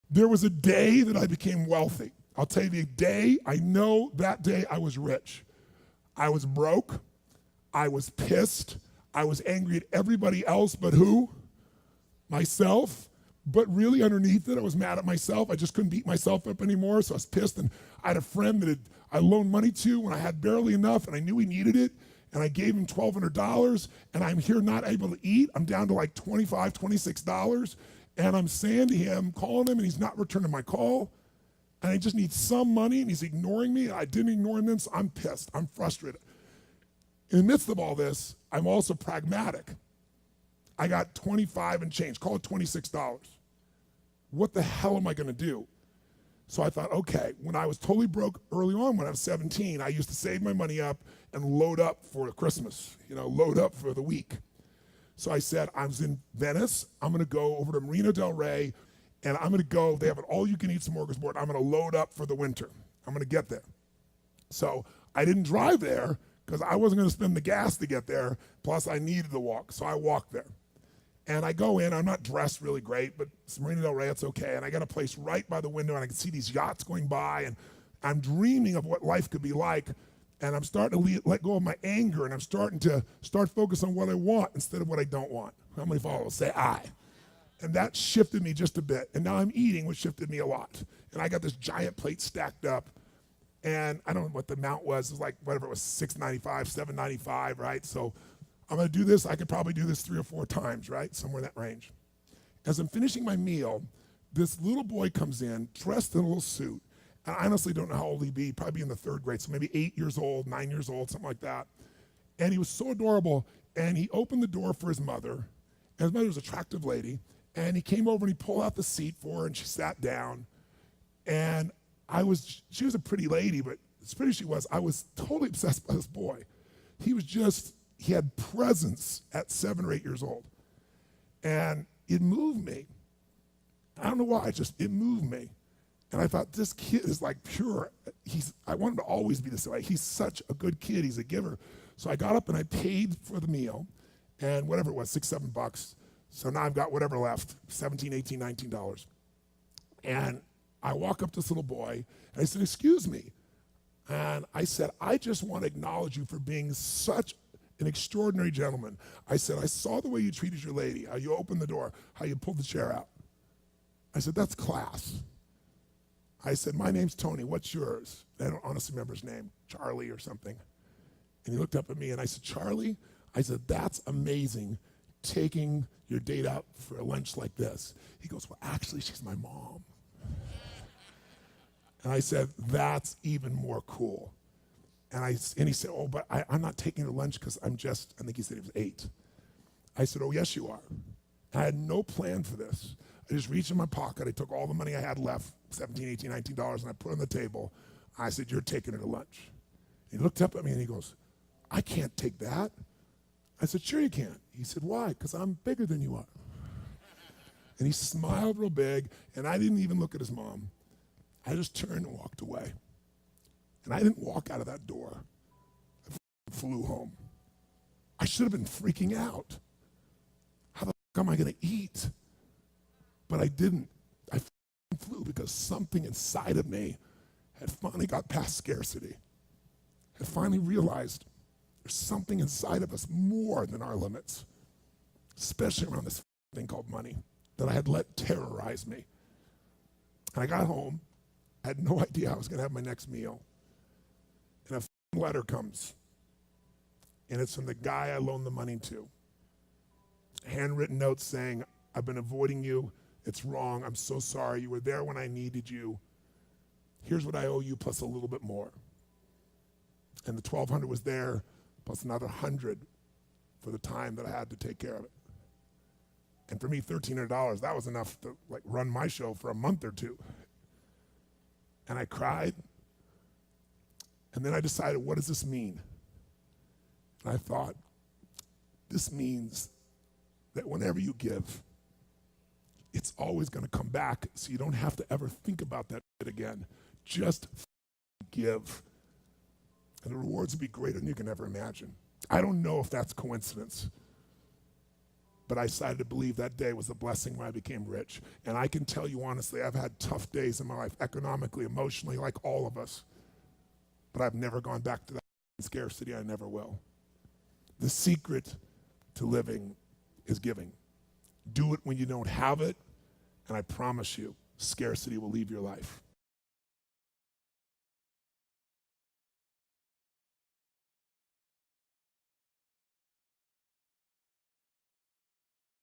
There was a day that I became wealthy. I'll tell you the day, I know that day I was rich. I was broke, I was pissed, I was angry at everybody else but who? Myself. But really underneath it, I was mad at myself. I just couldn't beat myself up anymore, so I was pissed. And I had a friend that I loaned money to when I had barely enough, and I knew he needed it, and I gave him $1,200, and I'm here not able to eat. I'm down to like $25, $26, and I'm saying to him, calling him, and he's not returning my call, and I just need some money, and he's ignoring me. I didn't ignore him then, so I'm pissed. I'm frustrated. In the midst of all this, I'm also pragmatic. I got 25 and change, call it $26. What the hell am I gonna do? So I thought, okay, when I was totally broke early on, when I was 17, I used to save my money up and load up for Christmas, load up for the week. So I said, I was in Venice, I'm gonna go over to Marina del Rey, and I'm gonna go, they have an all-you-can-eat smorgasbord, I'm gonna load up for the winter. I'm gonna get there. So I didn't drive there, because I wasn't gonna spend the gas to get there, plus I needed to walk, so I walked there. And I go in, I'm not dressed really great, but it's Marina del Rey, it's okay. And I got a place right by the window, and I can see these yachts going by, and I'm dreaming of what life could be like. And I'm starting to let go of my anger, and I'm starting to focus on what I want instead of what I don't want. How many followers say I? And that shifted me just a bit. And now I'm eating, which shifted me a lot. And I got this giant plate stacked up, and I don't know what the amount was. It was like, whatever it was, $6.95, $7.95, right? So I'm gonna do this, I could probably do this 3 or 4 times, right? Somewhere in that range. As I'm finishing my meal, this little boy comes in, dressed in a little suit. And I honestly don't know how old he'd be, probably in the 3rd grade, so maybe 8 years old, 9 years old, something like that. And he was so adorable, and he opened the door for his mother, and his mother was an attractive lady, and he came over and he pulled out the seat for her, and she sat down. And she was a pretty lady, but as pretty as she was, I was totally obsessed by this boy. He had presence at 7 or 8 years old. And it moved me. I don't know why, it moved me. And I thought, this kid is like pure. I want him to always be this way. He's such a good kid, he's a giver. So I got up and I paid for the meal, and whatever it was, $6, $7. So now I've got whatever left, $17, $18, $19. And I walk up to this little boy, and I said, excuse me. And I said, I just want to acknowledge you for being such an extraordinary gentleman. I said, I saw the way you treated your lady, how you opened the door, how you pulled the chair out. I said, that's class. I said, my name's Tony, what's yours? I don't honestly remember his name, Charlie or something. And he looked up at me and I said, Charlie? I said, that's amazing, taking your date out for a lunch like this. He goes, well, actually, she's my mom. And I said, that's even more cool. And he said, oh, but I'm not taking her lunch because I think he said he was 8. I said, oh, yes, you are. I had no plan for this. I just reached in my pocket. I took all the money I had left, $17, $18, $19, and I put it on the table. I said, you're taking her to lunch. He looked up at me and he goes, I can't take that. I said, sure you can. He said, why? Because I'm bigger than you are. And he smiled real big, and I didn't even look at his mom. I just turned and walked away. And I didn't walk out of that door. I flew home. I should have been freaking out. How the fuck am I gonna eat? But I didn't. I flew because something inside of me had finally got past scarcity. Had finally realized there's something inside of us more than our limits, especially around this thing called money that I had let terrorize me. And I got home. I had no idea I was gonna have my next meal. And a letter comes, and it's from the guy I loaned the money to. A handwritten note saying, I've been avoiding you. It's wrong. I'm so sorry. You were there when I needed you. Here's what I owe you plus a little bit more. And the $1,200 was there plus another $100 for the time that I had to take care of it. And for me, $1,300, that was enough to run my show for a month or two. And I cried. And then I decided, what does this mean? And I thought, this means that whenever you give, it's always gonna come back, so you don't have to ever think about that again. Just give. And the rewards will be greater than you can ever imagine. I don't know if that's coincidence, But I decided to believe that day was a blessing when I became rich. And I can tell you honestly, I've had tough days in my life, economically, emotionally, like all of us. But I've never gone back to that scarcity. I never will. The secret to living is giving. Do it when you don't have it, and I promise you, scarcity will leave your life.